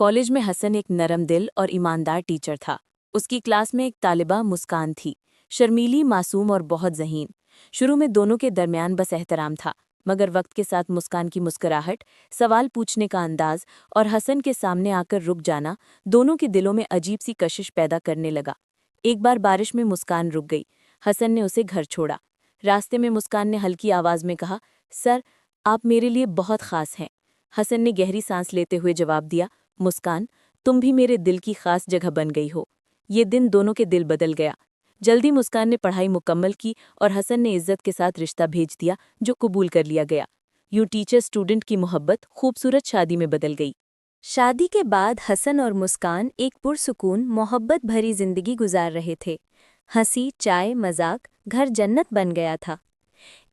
College میں حسن ایک نرم دل اور ایماندار ٹیچر تھا۔ اس کی کلاس میں ایک طالبہ مسکان تھی، شرمیلی، معصوم اور بہت ذہین۔ شروع میں دونوں کے درمیان بس احترام تھا، مگر وقت کے ساتھ مسکان کی مسکراہٹ، سوال پوچھنے کا انداز اور حسن کے سامنے آ کر رک جانا دونوں کے دلوں میں عجیب سی کشش پیدا کرنے لگا۔ ایک بار بارش میں مسکان رک گئی، حسن نے اسے گھر چھوڑا۔ راستے میں مسکان نے ہلکی آواز میں کہا، سر، آپ میرے لیے بہت خاص ہیں۔ حسن نے گہری سانس لیتے ہوئے جواب دیا، مسکان، تم بھی میرے دل کی خاص جگہ بن گئی ہو۔ یہ دن دونوں کے دل بدل گیا۔ جلدی مسکان نے پڑھائی مکمل کی اور حسن نے عزت کے ساتھ رشتہ بھیج دیا جو قبول کر لیا گیا۔ یوں ٹیچر اسٹوڈنٹ کی محبت خوبصورت شادی میں بدل گئی۔ شادی کے بعد حسن اور مسکان ایک پرسکون، محبت بھری زندگی گزار رہے تھے۔ ہنسی، چائے، مذاق، گھر جنت بن گیا تھا۔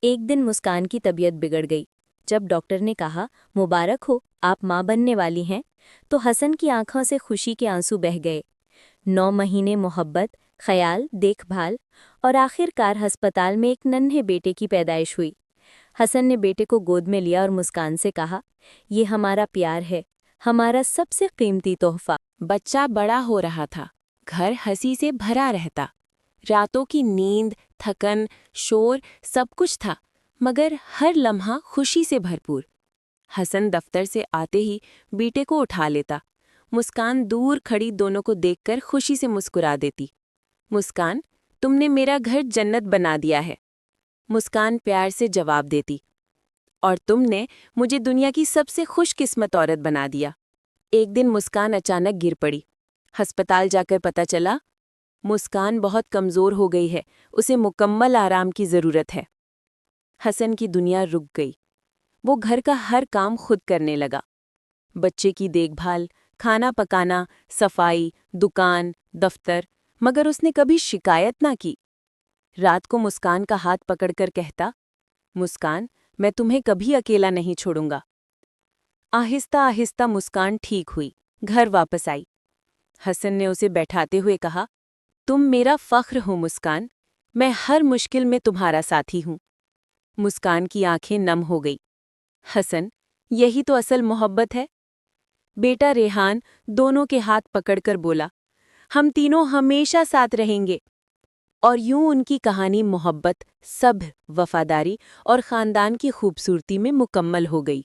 ایک دن مسکان کی طبیعت بگڑ گئی۔ جب ڈاکٹر نے کہا، مبارک ہو، آپ ماں بننے والی ہیں، تو حسن کی آنکھوں سے خوشی کے آنسو بہہ گئے۔ 9 مہینے محبت، خیال، دیکھ بھال اور آخر کار ہسپتال میں ایک ننھے بیٹے کی پیدائش ہوئی۔ حسن نے بیٹے کو گود میں لیا اور مسکان سے کہا، یہ ہمارا پیار ہے، ہمارا سب سے قیمتی تحفہ۔ بچہ بڑا ہو رہا تھا، گھر ہنسی سے بھرا رہتا۔ راتوں کی نیند، تھکن، شور، سب کچھ تھا، مگر ہر لمحہ خوشی سے بھرپور۔ حسن دفتر سے آتے ہی بیٹے کو اٹھا لیتا۔ مسکان دور کھڑی دونوں کو دیکھ کر خوشی سے مسکرا دیتی۔ مسکان، تم نے میرا گھر جنت بنا دیا ہے۔ مسکان پیار سے جواب دیتی، اور تم نے مجھے دنیا کی سب سے خوش قسمت عورت بنا دیا۔ ایک دن مسکان اچانک گر پڑی۔ ہسپتال جا کر پتہ چلا، مسکان بہت کمزور ہو گئی ہے، اسے مکمل آرام کی ضرورت ہے۔ حسن کی دنیا رک گئی۔ وہ گھر کا ہر کام خود کرنے لگا، بچے کی دیکھ بھال، کھانا پکانا، صفائی، دکان، دفتر، مگر اس نے کبھی شکایت نہ کی۔ رات کو مسکان کا ہاتھ پکڑ کر کہتا، مسکان، میں تمہیں کبھی اکیلا نہیں چھوڑوں گا۔ آہستہ آہستہ مسکان ٹھیک ہوئی، گھر واپس آئی۔ حسن نے اسے بیٹھاتے ہوئے کہا، تم میرا فخر ہو مسکان، میں ہر مشکل میں تمہارا ساتھی ہوں۔ مسکان کی آنکھیں نم ہو گئی۔ حسن، یہی تو اصل محبت ہے۔ بیٹا ریحان دونوں کے ہاتھ پکڑ کر بولا، ہم تینوں ہمیشہ ساتھ رہیں گے۔ اور یوں ان کی کہانی محبت، صبر، وفاداری اور خاندان کی خوبصورتی میں مکمل ہو گئی۔